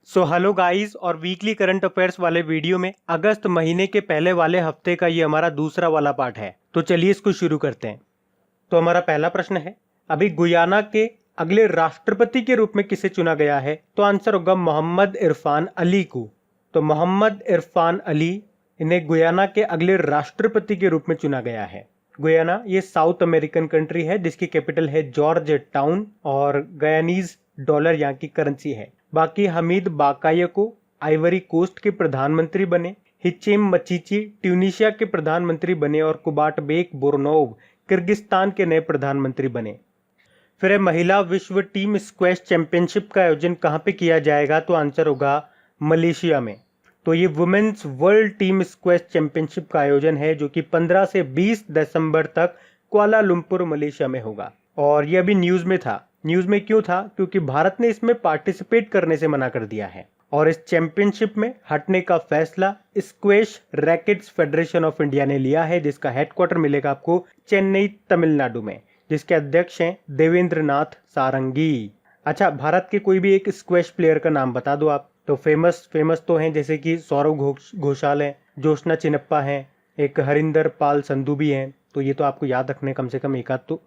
Hello guys और weekly current affairs वाले video में अगस्त महीने के पहले वाले हफ्ते का ये हमारा दूसरा वाला पार्ट है। तो चलिए इसको शुरू करते हैं। तो हमारा पहला प्रश्न है, अभी गुयाना के अगले राष्ट्रपति के रूप में किसे चुना गया है? तो आंसर होगा मोहम्मद इरफान अली को। तो मोहम्मद इरफान अली इन्हें गुयाना के अगले राष्ट्रपति के रूप में चुना गया है। गुयाना ये साउथ अमेरिकन कंट्री है जिसकी कैपिटल है जॉर्ज टाउन और गयानीज डॉलर यहाँ की करेंसी है। बाकी हमीद बाकायको आइवरी कोस्ट के प्रधानमंत्री बने, हिचेम मचीची ट्यूनीशिया के प्रधानमंत्री बने और कुबाटबेक बोर्नोव किर्गिस्तान के नए प्रधानमंत्री बने। फिर महिला विश्व टीम स्क्वैश चैंपियनशिप का आयोजन कहाँ पे किया जाएगा? तो आंसर होगा मलेशिया में। तो ये women's world team squash championship का आयोजन है जो कि 15 से 20 दिसंबर तक कुआलालंपुर मलेशिया में होगा। और ये अभी न्यूज में था। न्यूज में क्यों था? क्योंकि भारत ने इसमें पार्टिसिपेट करने से मना कर दिया है और इस चैंपियनशिप में हटने का फैसला squash rackets federation of India ने लिया है, जिसका हेडक्वार्टर मिलेगा आपको चेन्नई तमिलनाडु में, जिसके अध्यक्ष हैं देवेंद्र नाथ सारंगी। अच्छा, भारत के कोई भी एक स्क्वैश प्लेयर का नाम बता दो आप। तो फेमस तो हैं जैसे कि सौरव घोषाल हैं, जोशना चिनप्पा हैं, एक हरिंदर पाल संधू भी हैं। तो ये तो आपको याद रखने कम से कम एक आध। तो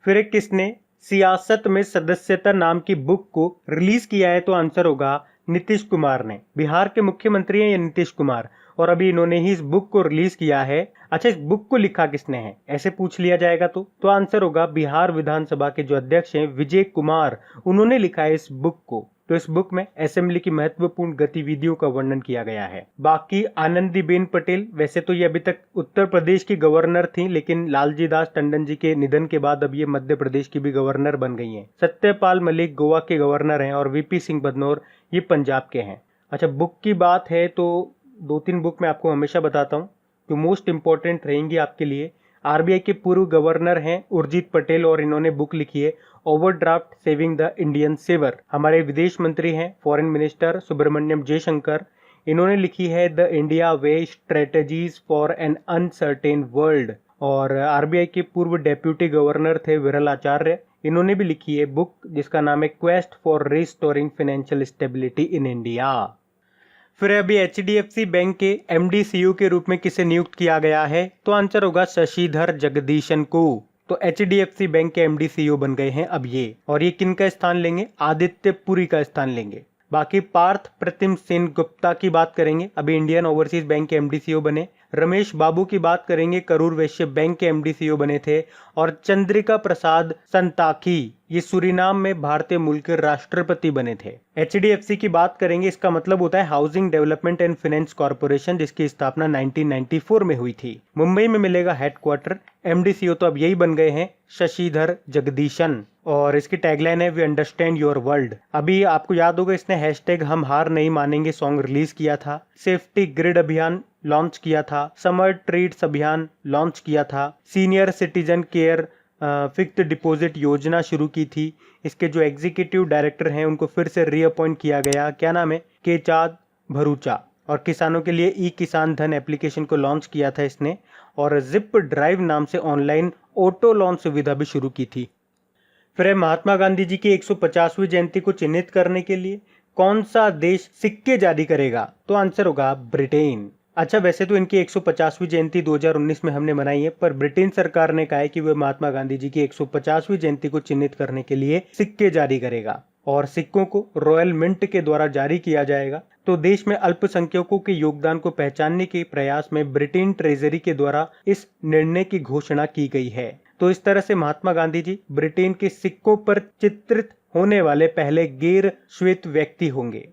फिर एक किसने सियासत में सदस्यता नाम की बुक को रिलीज किया है? तो आंसर होगा नीतीश कुमार ने। बिहार के मुख्यमंत्री हैं ये नीतीश कुमार और अभी इन्होंने ही इस बुक को रिलीज किया है। अच्छा, इस बुक को लिखा किसने है ऐसे पूछ लिया जाएगा तो आंसर होगा बिहार विधानसभा के जो अध्यक्ष हैं विजय कुमार, उन्होंने लिखा है इस बुक को। तो इस बुक में असेंबली की महत्वपूर्ण गतिविधियों का वर्णन किया गया है। बाकी आनंदीबेन पटेल, वैसे तो ये अभी तक उत्तर प्रदेश की गवर्नर थी, लेकिन लालजी दास टंडन जी के निधन के बाद अब ये मध्य प्रदेश की भी गवर्नर बन गई हैं। सत्यपाल मलिक गोवा के गवर्नर हैं और वीपी सिंह बदनौर ये पंजाब के हैं। अच्छा, बुक की बात है तो 2-3 बुक मैं आपको हमेशा बताता हूँ जो मोस्ट इंपॉर्टेंट रहेंगी आपके लिए। आरबीआई के पूर्व गवर्नर हैं उर्जित पटेल और इन्होंने बुक लिखी है overdraft saving the Indian saver. हमारे विदेश मंत्री हैं फॉरेन मिनिस्टर सुब्रमण्यम जयशंकर, इन्होंने लिखी है the India way strategies for an uncertain world. और आरबीआई के पूर्व डेप्यूटी गवर्नर थे विरल आचार्य, इन्होंने भी लिखी है बुक जिसका नाम है quest for restoring financial stability in India. फिर अभी एचडीएफसी बैंक के एमडी सीईओ के रूप में किसे नियुक्त किया गया है? तो आंसर होगा शशिधर जगदीशन को। तो एचडीएफसी बैंक के एमडी सीईओ बन गए हैं अब ये, और ये किन का स्थान लेंगे? आदित्य पुरी का स्थान लेंगे। बाकी पार्थ प्रतिम सेन गुप्ता की बात करेंगे, अभी इंडियन ओवरसीज बैंक के एमडी सीईओ बने। रमेश बाबू की बात करेंगे, करूर वैश्य बैंक के एमडी सीईओ बने थे। और चंद्रिका प्रसाद संताखी ये सूरीनाम में भारतीय मूल के राष्ट्रपति बने थे। एचडीएफसी की बात करेंगे, इसका मतलब होता है housing development and finance corporation, जिसकी स्थापना 1994 में हुई थी। मुंबई में मिलेगा हेडक्वार्टर। एमडी सीईओ तो अब यही बन गए हैं शशिधर जगदीशन, और इसकी टैगलाइन है वी अंडरस्टैंड योर वर्ल्ड। अभी आपको याद होगा इसने हैशटैग हम हार नहीं मानेंगे सॉन्ग रिलीज किया था, सेफ्टी ग्रिड अभियान लॉन्च किया था, समर ट्रीट्स अभियान लॉन्च किया था, senior citizen care fixed deposit योजना शुरू की थी। इसके जो एग्जीक्यूटिव डायरेक्टर हैं उनको फिर से रीअपॉइंट किया गया, क्या नाम है? केचाद भरूचा। और किसानों के लिए ई किसान धन एप्लीकेशन को लॉन्च किया था इसने, और जिप ड्राइव नाम से ऑनलाइन ऑटो लोन सुविधा भी शुरू की थी। फिर महात्मा गांधी जी की 150वीं जयंती को चिन्हित करने के लिए कौन सा देश सिक्के जारी करेगा? तो आंसर होगा ब्रिटेन। अच्छा, वैसे तो इनकी 150वीं जयंती 2019 में हमने मनाई है, पर ब्रिटेन सरकार ने कहा है कि वह महात्मा गांधी जी की 150वीं जयंती को चिन्हित करने के लिए सिक्के जारी करेगा और सिक्कों को रॉयल मिंट के द्वारा जारी किया जाएगा। तो देश में अल्पसंख्यकों के योगदान को पहचानने के प्रयास में ब्रिटेन ट्रेजरी के द्वारा इस निर्णय की घोषणा की गई है। तो इस तरह से महात्मा गांधी जी ब्रिटेन के सिक्कों पर चित्रित होने वाले पहले गैर श्वेत व्यक्ति होंगे।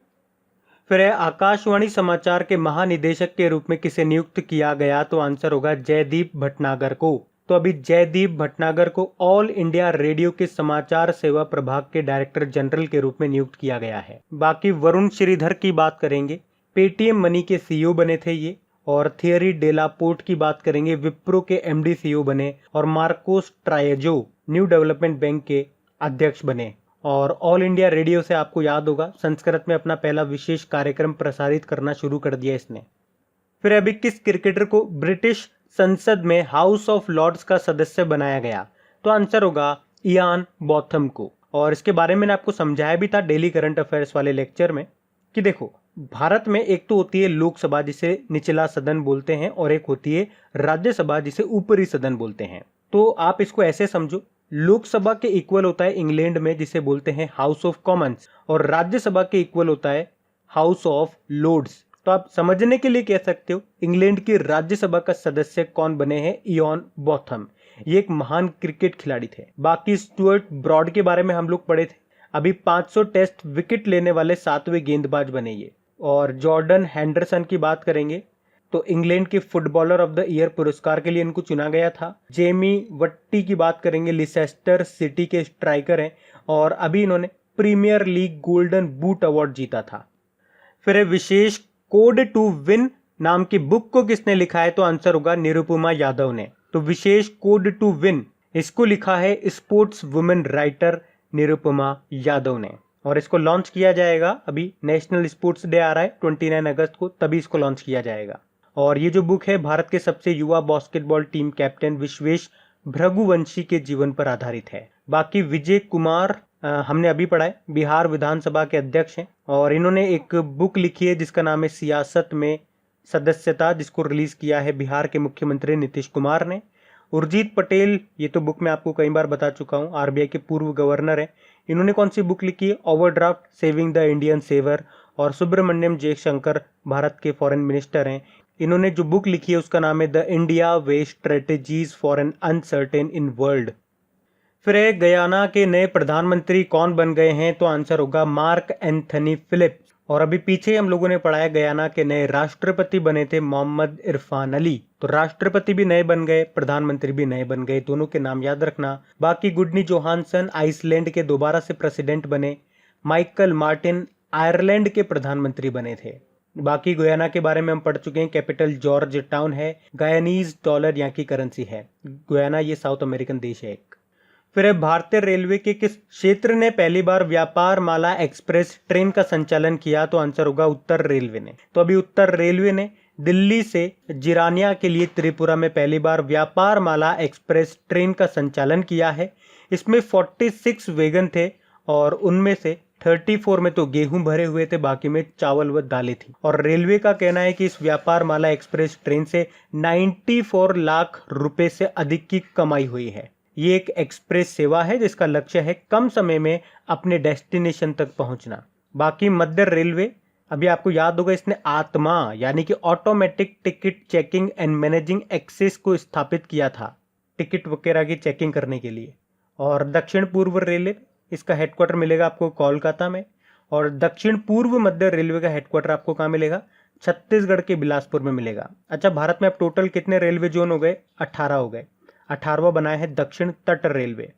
फिर आकाशवाणी समाचार के महानिदेशक के रूप में किसे नियुक्त किया गया? तो आंसर होगा जयदीप भटनागर को। तो अभी जयदीप भटनागर को ऑल इंडिया रेडियो के समाचार सेवा प्रभाग के डायरेक्टर जनरल के रूप में नियुक्त किया गया है। बाकी वरुण श्रीधर की बात करेंगे, पेटीएम मनी के सीईओ बने थे ये। और थियरी डेलापोर्ट की बात करेंगे, विप्रो के एमडी सीईओ बने। और मार्कोस ट्रायजो न्यू डेवलपमेंट बैंक के अध्यक्ष बने। और ऑल इंडिया रेडियो से आपको याद होगा संस्कृत में अपना पहला विशेष कार्यक्रम प्रसारित करना शुरू कर दिया इसने। फिर अभी किस क्रिकेटर को ब्रिटिश संसद में हाउस ऑफ लॉर्ड्स का सदस्य बनाया गया? तो आंसर होगा इयान बॉथम को। और इसके बारे में मैंने आपको समझाया भी था डेली करंट अफेयर्स वाले लेक्चर में। कि देखो, भारत में एक तो होती है लोकसभा जिसे निचला सदन बोलते हैं, और एक होती है राज्यसभा जिसे ऊपरी सदन बोलते हैं। तो आप इसको ऐसे समझो, लोकसभा के इक्वल होता है इंग्लैंड में जिसे बोलते हैं हाउस ऑफ कॉमन्स, और राज्यसभा के इक्वल होता है हाउस ऑफ लॉर्ड्स। तो आप समझने के लिए कह सकते हो इंग्लैंड की राज्यसभा का सदस्य कौन बने हैं, इयॉन बॉथम। ये एक महान क्रिकेट खिलाड़ी थे। बाकी स्टुअर्ट ब्रॉड के बारे में हम लोग पढ़े थे, अभी 500 टेस्ट विकेट लेने वाले 7वें गेंदबाज बने ये। और जॉर्डन हैंडरसन की बात करेंगे तो इंग्लैंड के फुटबॉलर ऑफ द ईयर पुरस्कार के लिए इनको चुना गया था। जेमी वट्टी की बात करेंगे, लिसेस्टर सिटी के स्ट्राइकर हैं, और अभी इन्होंने premier league golden boot award जीता था। फिर है विशेष कोड टू विन नाम की बुक को किसने लिखा है, तो आंसर होगा निरुपमा यादव ने। तो विशेष कोड टू विन इसको लिखा है sports women writer Nirupama Yadav ने, और इसको लॉन्च किया जाएगा, अभी नेशनल स्पोर्ट्स डे आ रहा है 29 अगस्त को, तभी इसको लॉन्च किया जाएगा। और ये जो बुक है भारत के सबसे युवा बास्केटबॉल टीम कैप्टन विश्वेश भृगुवंशी के जीवन पर आधारित है। बाकी विजय कुमार हमने अभी पढ़ा है, बिहार विधानसभा के अध्यक्ष हैं, और इन्होंने एक बुक लिखी है जिसका नाम है सियासत में सदस्यता, जिसको रिलीज किया है बिहार के मुख्यमंत्री नीतीश कुमार ने। उर्जित पटेल, ये तो बुक मैं आपको कई बार बता चुका हूँ, आरबीआई के पूर्व गवर्नर हैं, इन्होंने कौन सी बुक लिखी है, overdraft saving the Indian saver. और सुब्रमण्यम जयशंकर भारत के फॉरेन मिनिस्टर हैं, इन्होंने जो बुक लिखी है उसका नाम है the India way strategies for an uncertain in world. फिर गयाना के नए प्रधानमंत्री कौन बन गए हैं, तो आंसर होगा मार्क एंथनी फिलिप्स। और अभी पीछे हम लोगों ने पढ़ा है गयाना के नए राष्ट्रपति बने थे मोहम्मद इरफान अली। तो राष्ट्रपति भी नए बन गए, प्रधानमंत्री भी नए बन गए, दोनों के नाम याद रखना। बाकी गुडनी जोहानसन आइसलैंड के दोबारा से प्रेसिडेंट बने। माइकल मार्टिन आयरलैंड के प्रधानमंत्री बने थे। बाकी गुयाना के बारे में हम पढ़ चुके हैं, कैपिटल जॉर्ज टाउन है, गयानीज डॉलर यहाँ की करेंसी है। गुयाना ये साउथ अमेरिकन देश है एक। फिर भारतीय रेलवे के किस क्षेत्र ने पहली बार व्यापार माला एक्सप्रेस ट्रेन का संचालन किया, तो आंसर होगा उत्तर रेलवे ने। तो अभी उत्तर रेलवे ने दिल्ली से जिरानिया के लिए त्रिपुरा में पहली बार व्यापार माला एक्सप्रेस ट्रेन का संचालन किया है। इसमें 46 वैगन थे, और उनमें से 34 में तो गेहूं भरे हुए थे, बाकी में चावल व दालें थी। और रेलवे का कहना है कि इस व्यापार माला एक्सप्रेस ट्रेन से 94 लाख रुपए से अधिक की कमाई हुई है। ये एक एक्सप्रेस सेवा है जिसका लक्ष्य है कम समय में अपने डेस्टिनेशन तक पहुंचना। बाकी मध्य रेलवे, अभी आपको याद होगा इसने आत्मा यानी कि automatic ticket checking and managing access को स्थापित किया था, टिकट वगैरह की चेकिंग करने के लिए। और दक्षिण पूर्व रेलवे, इसका हेडक्वार्टर मिलेगा आपको कोलकाता में। और दक्षिण पूर्व मध्य रेलवे का हेडक्वार्टर आपको कहाँ मिलेगा, छत्तीसगढ़ के बिलासपुर में मिलेगा। अच्छा, भारत में अब टोटल कितने रेलवे जोन हो गए, 18 हो गए। 18वां बनाया है दक्षिण तट रेलवे।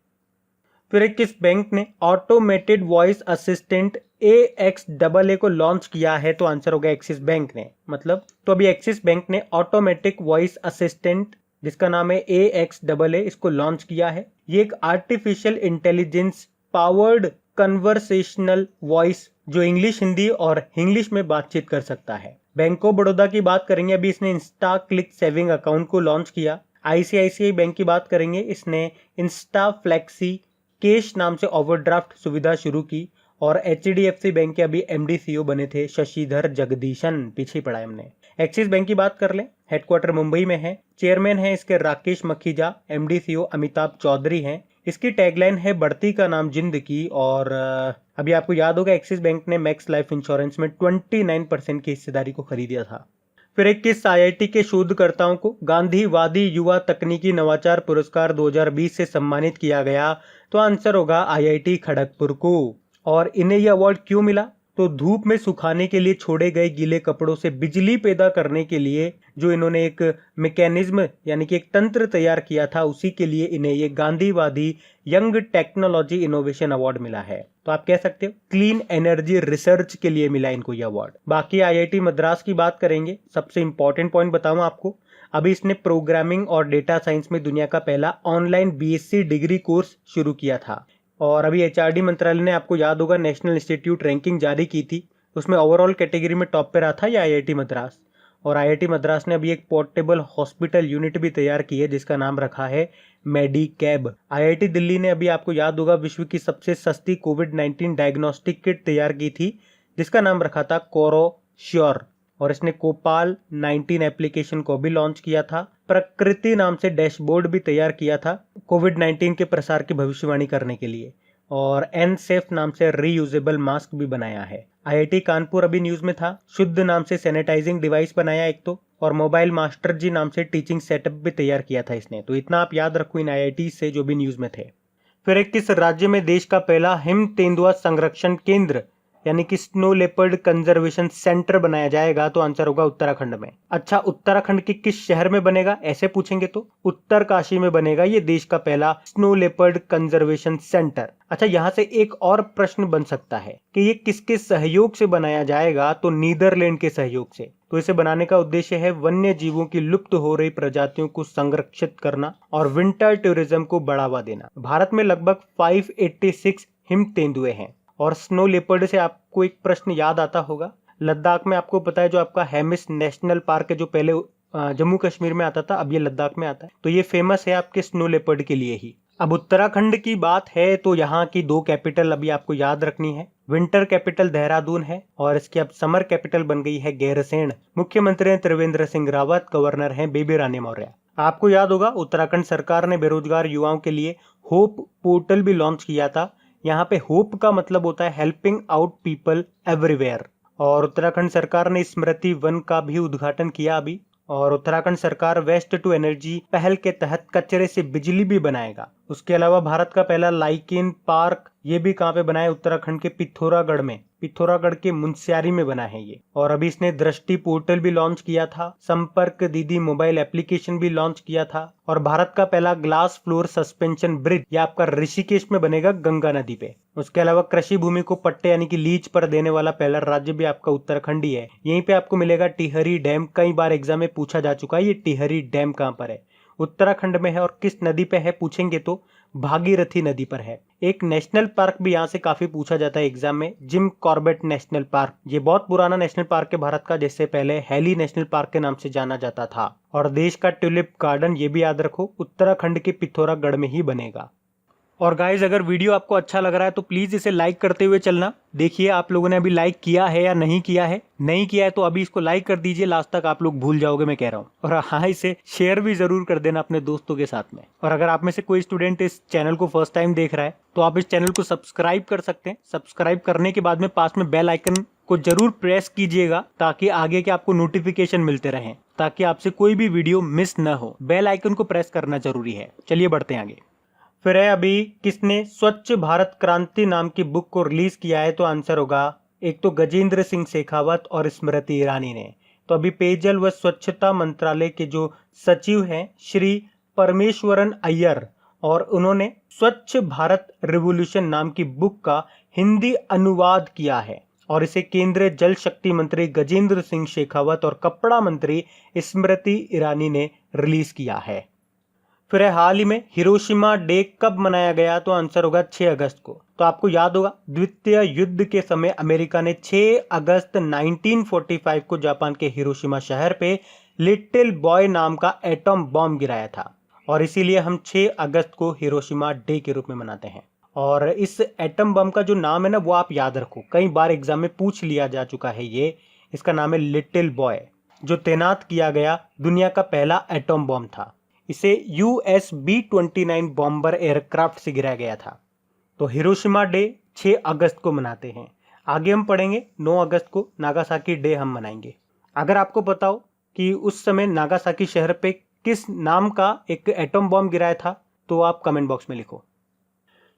फिर किस बैंक ने ऑटोमेटेड वॉइस असिस्टेंट AXAA को लॉन्च किया है, तो आंसर होगा एक्सिस बैंक ने। मतलब तो अभी एक्सिस बैंक ने ऑटोमेटिक वॉइस असिस्टेंट जिसका नाम है AXAA इसको लॉन्च किया है। ये एक artificial intelligence powered conversational voice जो इंग्लिश, हिंदी और इंग्लिश में बातचीत कर सकता है। बैंक ऑफ बड़ौदा की बात करेंगे, अभी इसने इंस्टा क्लिक सेविंग अकाउंट को लॉन्च किया। ICICI बैंक की बात करेंगे, इसने इंस्टा फ्लेक्सी कैश नाम से ओवरड्राफ्ट सुविधा शुरू की। और HDFC बैंक के अभी MD CEO बने थे शशिधर जगदीशन, पीछे पढ़ा है हमने। एक्सिस बैंक की बात कर लें, हेडक्वार्टर मुंबई में है, चेयरमैन है इसके राकेश मखीजा, MD CEO अमिताभ चौधरी हैं। इसकी टैगलाइन है बढ़ती का नाम जिंदगी। और अभी आपको याद होगा एक्सिस बैंक ने मैक्स लाइफ इंश्योरेंस में 29% की हिस्सेदारी को खरीदा था। फिर एक किस IIT के शोधकर्ताओं को गांधीवादी युवा तकनीकी नवाचार पुरस्कार 2020 से सम्मानित किया गया, तो आंसर होगा IIT खड़गपुर को। और इन्हें यह अवार्ड क्यों मिला, तो धूप में सुखाने के लिए छोड़े गए गीले कपड़ों से बिजली पैदा करने के लिए जो इन्होंने एक मैकेनिज्म यानी कि एक तंत्र तैयार किया था, उसी के लिए इन्हें ये गांधीवादी यंग टेक्नोलॉजी इनोवेशन अवार्ड मिला है। तो आप कह सकते हो क्लीन एनर्जी रिसर्च के लिए मिला इनको यह अवार्ड। बाकी IIT मद्रास की बात करेंगे, सबसे इंपॉर्टेंट पॉइंट बताऊं आपको, अभी इसने प्रोग्रामिंग और डेटा साइंस में दुनिया का पहला ऑनलाइन BSc डिग्री कोर्स शुरू किया था। और अभी HRD मंत्रालय ने, आपको याद होगा, नेशनल इंस्टीट्यूट रैंकिंग जारी की थी, उसमें ओवरऑल कैटेगरी में टॉप पे रहा था या IIT मद्रास। और IIT मद्रास ने अभी एक पोर्टेबल हॉस्पिटल यूनिट भी तैयार की है जिसका नाम रखा है मेडिकैब। IIT दिल्ली ने, अभी आपको याद होगा, विश्व की सबसे सस्ती कोविड-19 डायग्नोस्टिक किट तैयार की थी जिसका नाम रखा था कोरोश्योर, और इसने कोपाल 19 एप्लीकेशन को भी लॉन्च किया था। प्रकृति नाम से डैशबोर्ड भी तैयार किया था कोविड-19 के प्रसार की भविष्यवाणी करने के लिए, और एनसेफ नाम से रीयूजेबल मास्क भी बनाया है। आईआईटी कानपुर अभी न्यूज में था, शुद्ध नाम से सैनिटाइजिंग डिवाइस बनाया एक तो, और मोबाइल मास्टर जी नाम से टीचिंग सेटअप भी तैयार किया था इसने। तो इतना आप याद रखो इन आईआईटी से जो भी न्यूज में थे। फिर एक किस राज्य में देश का पहला हिम तेंदुआ संरक्षण केंद्र यानी कि स्नो लेपर्ड कंजर्वेशन सेंटर बनाया जाएगा? तो आंसर होगा उत्तराखंड में। अच्छा, उत्तराखंड के किस शहर में बनेगा ऐसे पूछेंगे तो उत्तरकाशी में बनेगा ये देश का पहला स्नो लेपर्ड कंजर्वेशन सेंटर। अच्छा, यहाँ से एक और प्रश्न बन सकता है कि ये किसके सहयोग से बनाया जाएगा? तो नीदरलैंड के सहयोग से। तो इसे बनाने का उद्देश्य है वन्य जीवों की लुप्त हो रही प्रजातियों को संरक्षित करना और विंटर टूरिज्म को बढ़ावा देना। भारत में लगभग 586 हिम तेंदुए हैं। और स्नो लेपर्ड से आपको एक प्रश्न याद आता होगा, लद्दाख में आपको पता है जो आपका हेमिस नेशनल पार्क है जो पहले जम्मू कश्मीर में आता था, अब ये लद्दाख में आता है, तो ये फेमस है आपके स्नो लेपर्ड के लिए ही। अब उत्तराखंड की बात है तो यहाँ की 2 कैपिटल अभी आपको याद रखनी है। विंटर कैपिटल देहरादून है और इसकी अब समर कैपिटल बन गई है गैरसैंण। मुख्यमंत्री हैं त्रिवेंद्र सिंह रावत, गवर्नर हैं बेबी रानी मौर्य। आपको याद होगा उत्तराखंड सरकार ने बेरोजगार युवाओं के लिए होप पोर्टल भी लॉन्च किया था। यहाँ पे होप का मतलब होता है हेल्पिंग आउट पीपल एवरीवेयर। और उत्तराखंड सरकार ने स्मृति वन का भी उद्घाटन किया अभी। और उत्तराखंड सरकार वेस्ट टू एनर्जी पहल के तहत कचरे से बिजली भी बनाएगा। उसके अलावा भारत का पहला लाइकेन पार्क ये भी कहाँ पे बना है? उत्तराखंड के पिथौरागढ़ में, पिथौरागढ़ के मुनस्यारी में बना है ये। और अभी इसने दृष्टि पोर्टल भी लॉन्च किया था, संपर्क दीदी मोबाइल एप्लीकेशन भी लॉन्च किया था, और भारत का पहला ग्लास फ्लोर सस्पेंशन ब्रिज ये आपका ऋषिकेश में बनेगा गंगा नदी पे। उसके अलावा कृषि भूमि को पट्टे यानी कि लीज पर देने वाला पहला राज्य भी आपका उत्तराखंड ही है। यहीं पे आपको मिलेगा टिहरी डैम। कई बार एग्जाम में पूछा जा चुका है ये टिहरी डैम कहाँ पर है, उत्तराखंड में है। और किस नदी पे है पूछेंगे तो भागीरथी नदी पर है। एक नेशनल पार्क भी यहाँ से काफी पूछा जाता है एग्जाम में, जिम कॉर्बेट नेशनल पार्क। ये बहुत पुराना नेशनल पार्क है भारत का, जिससे पहले हैली नेशनल पार्क के नाम से जाना जाता था। और देश का ट्यूलिप गार्डन ये भी याद रखो उत्तराखंड के पिथौरागढ़ में ही बनेगा। और गाइज अगर वीडियो आपको अच्छा लग रहा है तो प्लीज इसे लाइक करते हुए चलना। देखिए आप लोगों ने अभी लाइक किया है या नहीं किया है, नहीं किया है तो अभी इसको लाइक कर दीजिए, लास्ट तक आप लोग भूल जाओगे मैं कह रहा हूँ। और हाँ, इसे शेयर भी जरूर कर देना अपने दोस्तों के साथ में। और अगर आप में से कोई स्टूडेंट इस चैनल को फर्स्ट टाइम देख रहा है तो आप इस चैनल को सब्सक्राइब कर सकते हैं। सब्सक्राइब करने के बाद में पास में बेल आइकन को जरूर प्रेस कीजिएगा ताकि आगे के आपको नोटिफिकेशन मिलते रहें, ताकि आपसे कोई भी वीडियो मिस न हो। बेल आइकन को प्रेस करना जरूरी है। चलिए बढ़ते हैं आगे। फिर है अभी किसने स्वच्छ भारत क्रांति नाम की बुक को रिलीज किया है? तो आंसर होगा एक तो गजेंद्र सिंह शेखावत और स्मृति ईरानी ने। तो अभी पेयजल व स्वच्छता मंत्रालय के जो सचिव हैं श्री परमेश्वरन अय्यर, और उन्होंने स्वच्छ भारत रिवोल्यूशन नाम की बुक का हिंदी अनुवाद किया है। और इसे केंद्रीय जल शक्ति मंत्री गजेंद्र सिंह शेखावत और कपड़ा मंत्री स्मृति ईरानी ने रिलीज किया है। फिर हाल ही में हिरोशिमा डे कब मनाया गया? तो आंसर होगा 6 अगस्त को। तो आपको याद होगा द्वितीय युद्ध के समय अमेरिका ने 6 अगस्त 1945 को जापान के हिरोशिमा शहर पे लिटिल बॉय नाम का एटम बॉम्ब गिराया था, और इसीलिए हम 6 अगस्त को हिरोशिमा डे के रूप में मनाते हैं। और इस एटम बम का जो नाम है ना वो आप याद रखो, कई बार एग्जाम में पूछ लिया जा चुका है ये। इसका नाम है लिटिल बॉय, जो तैनात किया गया दुनिया का पहला एटम बम था। इसे US B-29 बॉम्बर एयरक्राफ्ट से गिराया गया था। तो हिरोशिमा डे 6 अगस्त को मनाते हैं। आगे हम पढ़ेंगे 9 अगस्त को नागासाकी डे हम मनाएंगे। अगर आपको पता हो कि उस समय नागासाकी शहर पे किस नाम का एक एटम बॉम्ब गिराया था तो आप कमेंट बॉक्स में लिखो।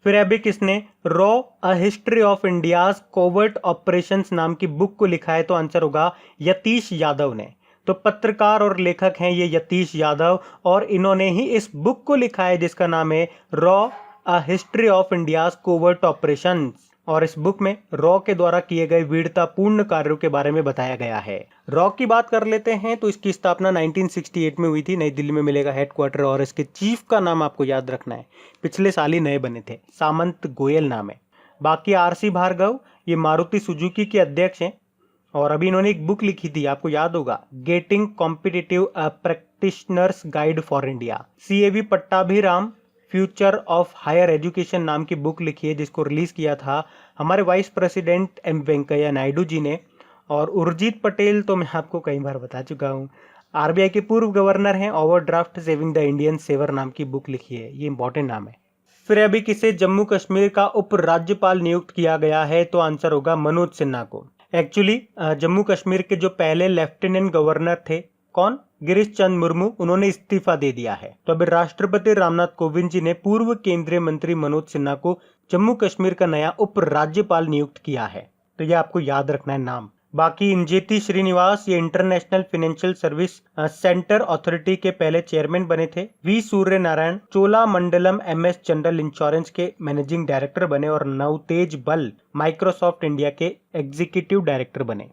फिर अभी किसने raw a history of India's covert operations नाम की बुक को लिखा है? तो आंसर होगा यतीश यादव ने। तो पत्रकार और लेखक हैं ये यतीश यादव, और इन्होंने ही इस बुक को लिखा है जिसका नाम है raw a history of India's covert operations. और इस बुक में रॉ के द्वारा किए गए वीरतापूर्ण कार्यों के बारे में बताया गया है। रॉ की बात कर लेते हैं तो इसकी स्थापना 1968 में हुई थी, नई दिल्ली में मिलेगा हेडक्वार्टर। और इसके चीफ का नाम आपको याद रखना है, पिछले साल ही नए बने थे, सामंत गोयल नाम है। बाकी RC भार्गव ये मारुति सुजुकी के अध्यक्ष हैं, और अभी इन्होंने एक बुक लिखी थी आपको याद होगा, getting competitive practitioners guide for India. CAV Pattabhiram future of higher education नाम की बुक लिखी है जिसको रिलीज किया था हमारे vice president M Venkaiah Naidu ji ने, और उर्जित पटेल तो मैं आपको कई बार बता चुका हूँ, आरबीआई के पूर्व गवर्नर हैं, overdraft saving the Indian saver नाम की बुक लिखी है, ये इंपॉर्टेंट नाम है। फिर अभी किसे जम्मू कश्मीर का उपराज्यपाल नियुक्त किया गया है, तो आंसर होगा मनोज सिन्हा को। एक्चुअली जम्मू कश्मीर के जो पहले लेफ्टिनेंट गवर्नर थे, कौन, गिरीश चंद्र मुर्मू, उन्होंने इस्तीफा दे दिया है। तो अभी राष्ट्रपति रामनाथ कोविंद जी ने पूर्व केंद्रीय मंत्री मनोज सिन्हा को जम्मू कश्मीर का नया उपराज्यपाल नियुक्त किया है, तो ये आपको याद रखना है नाम। बाकी इंजेती श्रीनिवास ये international financial service centre authority के पहले चेयरमैन बने थे। V Surya Narayan Cholamandalam MS general insurance के मैनेजिंग डायरेक्टर बने, और नवतेज बल माइक्रोसॉफ्ट इंडिया के एग्जीक्यूटिव डायरेक्टर बने।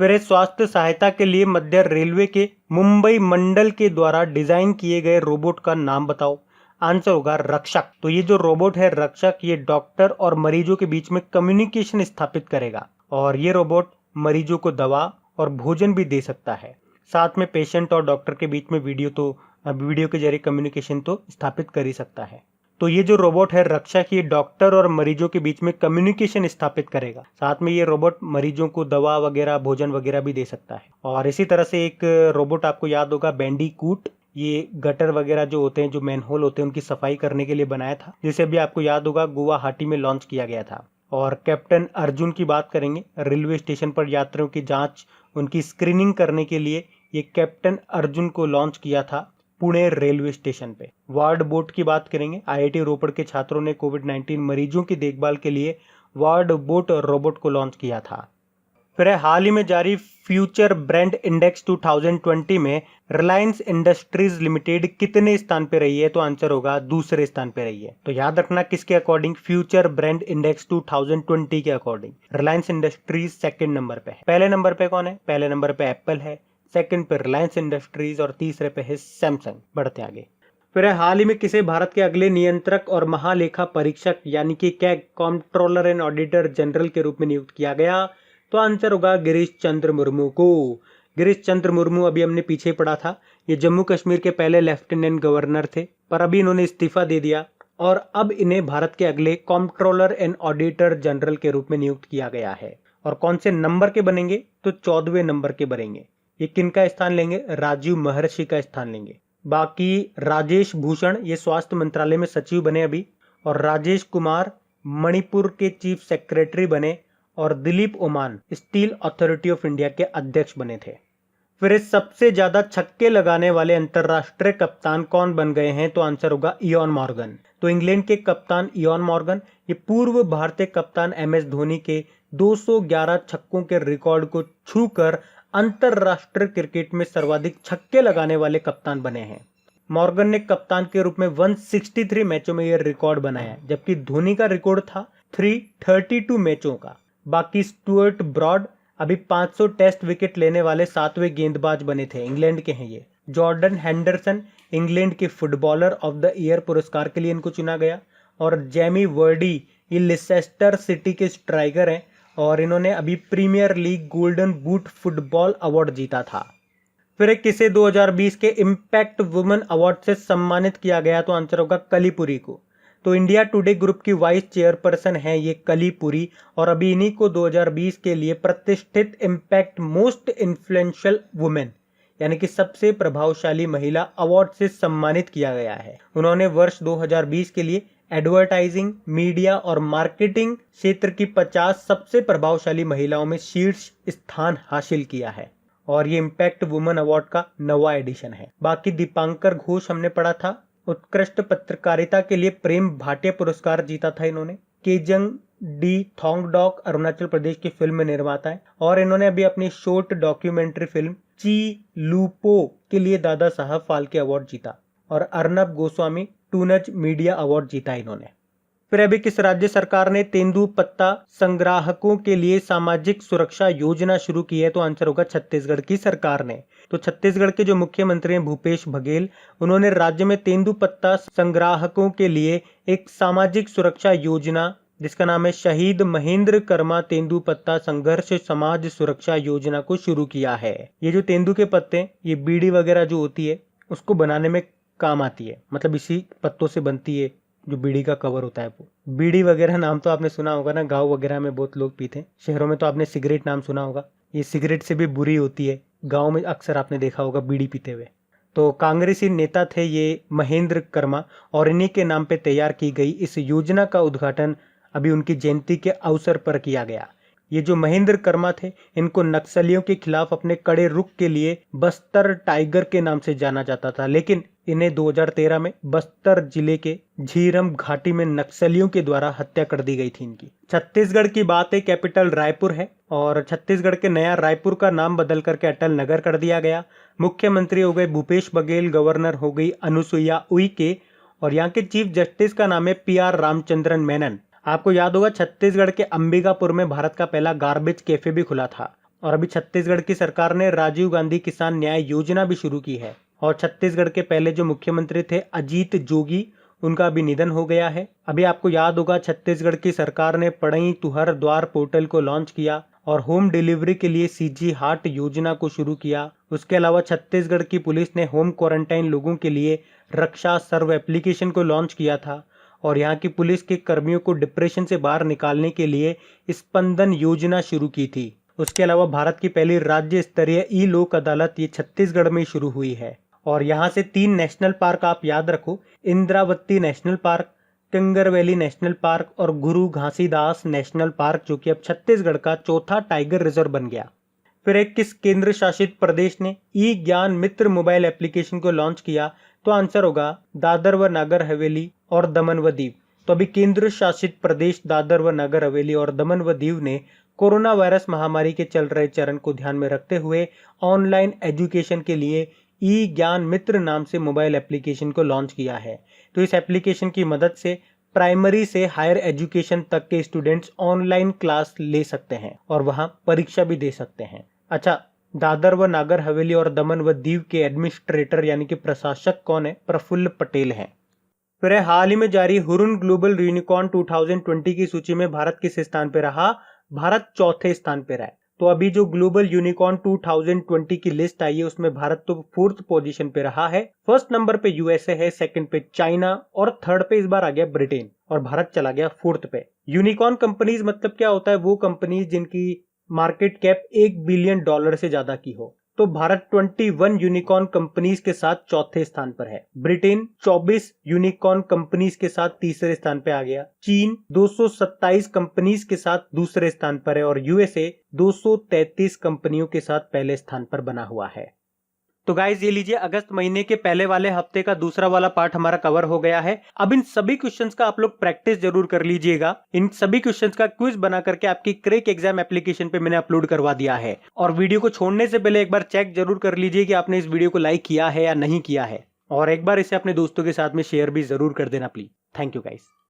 फिर स्वास्थ्य सहायता के लिए मध्य रेलवे के मुंबई मंडल के द्वारा डिजाइन किए गए रोबोट का नाम बताओ। आंसर होगा रक्षक। तो ये जो रोबोट है रक्षक, ये डॉक्टर और मरीजों के बीच में कम्युनिकेशन स्थापित करेगा, और ये रोबोट मरीजों को दवा और भोजन भी दे सकता है। साथ में पेशेंट और डॉक्टर के बीच में वीडियो के जरिए कम्युनिकेशन तो स्थापित कर ही सकता है। तो ये जो रोबोट है रक्षक, ये डॉक्टर और मरीजों के बीच में कम्युनिकेशन स्थापित करेगा। साथ में ये रोबोट मरीजों को दवा वगैरह भोजन वगैरह भी दे सकता है। और इसी तरह से एक रोबोट आपको याद होगा बैंडीकूट, ये गटर वगैरह जो होते हैं, जो मैनहोल होते हैं, उनकी सफाई करने के लिए बनाया था, जिसे भी आपको याद होगा गुवाहाटी में लॉन्च किया गया था। और कैप्टन अर्जुन की बात करेंगे, रेलवे स्टेशन पर यात्रियों की जांच, उनकी स्क्रीनिंग करने के लिए ये कैप्टन अर्जुन को लॉन्च किया था पुणे रेलवे स्टेशन पे। वार्ड बोट की बात करेंगे, आईआईटी रोपड़ के छात्रों ने कोविड-19 मरीजों की देखभाल के लिए वार्ड बोट रोबोट को लॉन्च किया था। फिर हाल ही में जारी फ्यूचर ब्रांड इंडेक्स 2020 में रिलायंस इंडस्ट्रीज लिमिटेड कितने स्थान पे रही है, तो आंसर होगा दूसरे स्थान पे रही है। तो याद रखना किसके अकॉर्डिंग, फ्यूचर ब्रांड इंडेक्स 2020 के according Reliance industries second number पे है। पहले नंबर पे कौन है, पहले नंबर पे एप्पल है, सेकंड पे रिलायंस इंडस्ट्रीज, और तीसरे पे है सैमसंग। बढ़ते आगे। फिर हाल ही में किसे भारत के अगले नियंत्रक और महालेखा परीक्षक यानी कि क्या कंट्रोलर एंड ऑडिटर जनरल के रूप में नियुक्त किया गया, तो आंसर होगा गिरीश चंद्र मुर्मू को। गिरीश चंद्र मुर्मू अभी हमने पीछे पढ़ा था, ये जम्मू कश्मीर के पहले लेफ्टिनेंट गवर्नर थे, पर अभी इन्होंने इस्तीफा दे दिया और अब इन्हें भारत के अगले कंट्रोलर एंड ऑडिटर जनरल के रूप में नियुक्त किया गया है। और कौन से नंबर के बनेंगे, तो 14वें नंबर के बनेंगे। ये किनका स्थान लेंगे, राजीव महर्षि का स्थान लेंगे। बाकी राजेश भूषण ये स्वास्थ्य मंत्रालय में सचिव बने अभी, और राजेश कुमार मणिपुर के चीफ सेक्रेटरी बने, और Dilip Oman steel authority of India के अध्यक्ष बने थे। फिर सबसे ज्यादा छक्के लगाने वाले अंतरराष्ट्रीय कप्तान कौन बन गए हैं, तो आंसर होगा इयॉन मॉर्गन। तो इंग्लैंड के कप्तान इयॉन मॉर्गन ये पूर्व भारतीय कप्तान एमएस धोनी के 211 छक्कों के रिकॉर्ड को छूकर अंतरराष्ट्रीय क्रिकेट में सर्वाधिक छक्के लगाने वाले कप्तान बने हैं। मॉर्गन ने कप्तान के रूप में 163 मैचों में यह रिकॉर्ड बनाया, जबकि धोनी का रिकॉर्ड था 332 मैचों का। बाकी स्टुअर्ट ब्रॉड अभी 500 टेस्ट विकेट लेने वाले 7वें गेंदबाज बने थे, इंग्लैंड के हैं ये। जॉर्डन हैंडरसन इंग्लैंड के फुटबॉलर ऑफ द ईयर पुरस्कार के लिए इनको चुना गया, और जेमी वर्डी ये लिसेस्टर सिटी के स्ट्राइकर हैं, और इन्होंने अभी premier league golden boot football award जीता था। फिर किसे 2020 के इम्पैक्ट वुमेन अवार्ड से सम्मानित किया गया, तो आंसर होगा कलीपुरी को। तो इंडिया टुडे ग्रुप की वाइस चेयरपर्सन है ये कलीपुरी, और अभी इन्हीं को 2020 के लिए प्रतिष्ठित इम्पैक्ट मोस्ट इन्फ्लुएंशियल वुमेन यानी कि सबसे प्रभावशाली महिला अवार्ड से सम्मानित किया गया है। उन्होंने वर्ष 2020 के लिए एडवर्टाइजिंग, मीडिया और मार्केटिंग क्षेत्र की 50 सबसे प्रभावशाली महिलाओं में शीर्ष स्थान हासिल किया है, और ये इम्पैक्ट वुमेन अवार्ड का 9वां एडिशन है। बाकी दीपांकर घोष हमने पढ़ा था, उत्कृष्ट पत्रकारिता के लिए प्रेम भाटिया पुरस्कार जीता था इन्होंने। केजंग डी थोंगडॉक अरुणाचल प्रदेश की फिल्म निर्माता है, और इन्होंने अभी अपनी शॉर्ट डॉक्यूमेंट्री फिल्म ची लूपो के लिए दादा साहब फाल्के अवार्ड जीता, और अर्नब गोस्वामी टूनज मीडिया अवार्ड जीता इन्होंने। फिर अभी किस राज्य सरकार ने तेंदुपत्ता संग्राहकों के लिए सामाजिक सुरक्षा योजना शुरू की है, तो आंसर होगा छत्तीसगढ़ की सरकार ने। तो छत्तीसगढ़ के जो मुख्यमंत्री हैं भूपेश बघेल, उन्होंने राज्य में तेंदुपत्ता संग्राहकों के लिए एक सामाजिक सुरक्षा योजना जिसका नाम है शहीद महेंद्र कर्मा तेंदुपत्ता संघर्ष समाज सुरक्षा योजना को शुरू किया है। ये जो तेंदु के पत्ते, ये बीड़ी वगैरह जो होती है उसको बनाने में काम आती है, मतलब इसी पत्तों से बनती है जो बीड़ी का कवर होता है वो। बीड़ी वगैरह नाम तो आपने सुना होगा ना, गाँव वगैरह में बहुत लोग पीते हैं। शहरों में तो आपने सिगरेट नाम सुना होगा, ये सिगरेट से भी बुरी होती है। गाँव में अक्सर आपने देखा होगा बीड़ी पीते हुए। तो कांग्रेसी नेता थे ये महेंद्र कर्मा, और इन्हीं के नाम पे तैयार की गई इस योजना का उद्घाटन अभी उनकी जयंती के अवसर पर किया गया। ये जो महेंद्र कर्मा थे, इनको नक्सलियों के खिलाफ अपने कड़े रुख के लिए बस्तर टाइगर के नाम से जाना जाता था, लेकिन इन्हें 2013 में बस्तर जिले के झीरम घाटी में नक्सलियों के द्वारा हत्या कर दी गई थी इनकी। छत्तीसगढ़ की बात है, कैपिटल रायपुर है, और छत्तीसगढ़ के नया रायपुर का नाम बदल करके अटल नगर कर दिया गया। मुख्यमंत्री हो गए भूपेश बघेल, गवर्नर हो गई अनुसुईया उइके, और यहाँ के चीफ जस्टिस का नाम है PR रामचंद्रन मेनन। आपको याद होगा छत्तीसगढ़ के अंबिकापुर में भारत का पहला गार्बेज कैफे भी खुला था। और अभी छत्तीसगढ़ की सरकार ने राजीव गांधी किसान न्याय योजना भी शुरू की है। और छत्तीसगढ़ के पहले जो मुख्यमंत्री थे अजीत जोगी, उनका भी निधन हो गया है। अभी आपको याद होगा छत्तीसगढ़ की सरकार ने पढ़ई तुहर द्वार पोर्टल को लॉन्च किया और होम डिलीवरी के लिए CG हार्ट योजना को शुरू किया। उसके अलावा छत्तीसगढ़ की पुलिस ने होम क्वारंटाइन लोगों के लिए रक्षा सर्व एप्लीकेशन को लॉन्च किया था। और यहाँ की पुलिस के कर्मियों को डिप्रेशन से बाहर निकालने के लिए स्पंदन योजना शुरू की थी। उसके अलावा भारत की पहली राज्य स्तरीय ई लोक अदालत ये छत्तीसगढ़ में शुरू हुई है। और यहाँ से 3 नेशनल पार्क आप याद रखो, Indravati national park, Kanger valley national park और गुरु घासीदास नेशनल पार्क, जो कि अब छत्तीसगढ़ का चौथा टाइगर रिजर्व बन गया। फिर एक किस केंद्र शासित प्रदेश ने ई ज्ञान मित्र मोबाइल एप्लीकेशन को लॉन्च किया? तो आंसर होगा दादर व नागर हवेली और दमन व दीव। तो अभी केंद्र शासित प्रदेश दादर व नागर हवेली और दमन व दीव ने कोरोना वायरस महामारी के चल रहे चरण को ध्यान में रखते हुए ऑनलाइन एजुकेशन के लिए ई ज्ञान मित्र नाम से मोबाइल एप्लीकेशन को लॉन्च किया है। तो इस एप्लीकेशन की मदद से प्राइमरी से हायर एजुकेशन तक के स्टूडेंट्स ऑनलाइन क्लास ले सकते हैं और वहां परीक्षा भी दे सकते हैं। अच्छा, दादर व नागर हवेली और दमन व दीव के एडमिनिस्ट्रेटर यानी कि प्रशासक कौन है? प्रफुल्ल पटेल हैं। फिर हाल ही में जारी हुरुन ग्लोबल यूनिकॉर्न 2020 की सूची में भारत किस स्थान पे रहा? भारत चौथे स्थान पे रहा। तो अभी जो ग्लोबल यूनिकॉर्न 2020 की लिस्ट आई है उसमें भारत तो 4th पोजीशन पे रहा है। फर्स्ट नंबर पे USA है, सेकंड पे चाइना और थर्ड पे इस बार आ गया ब्रिटेन, और भारत चला गया 4th पे। यूनिकॉर्न कंपनीज मतलब क्या होता है? वो कंपनीज जिनकी मार्केट कैप $1 बिलियन से ज्यादा की हो। तो भारत 21 यूनिकॉर्न कंपनीज के साथ चौथे स्थान पर है। ब्रिटेन 24 यूनिकॉर्न कंपनीज के साथ तीसरे स्थान पे आ गया। चीन 227 कंपनीज के साथ दूसरे स्थान पर है और USA 233 कंपनियों के साथ पहले स्थान पर बना हुआ है। तो गाइज ये लीजिए, अगस्त महीने के पहले वाले हफ्ते का दूसरा वाला पार्ट हमारा कवर हो गया है। अब इन सभी क्वेश्चंस का आप लोग प्रैक्टिस जरूर कर लीजिएगा। इन सभी क्वेश्चंस का क्विज बना करके आपकी क्रेक एग्जाम एप्लीकेशन पे मैंने अपलोड करवा दिया है। और वीडियो को छोड़ने से पहले एक बार चेक जरूर कर लीजिए कि आपने इस वीडियो को लाइक किया है या नहीं किया है, और एक बार इसे अपने दोस्तों के साथ में शेयर भी जरूर कर देना प्लीज। Thank you guys.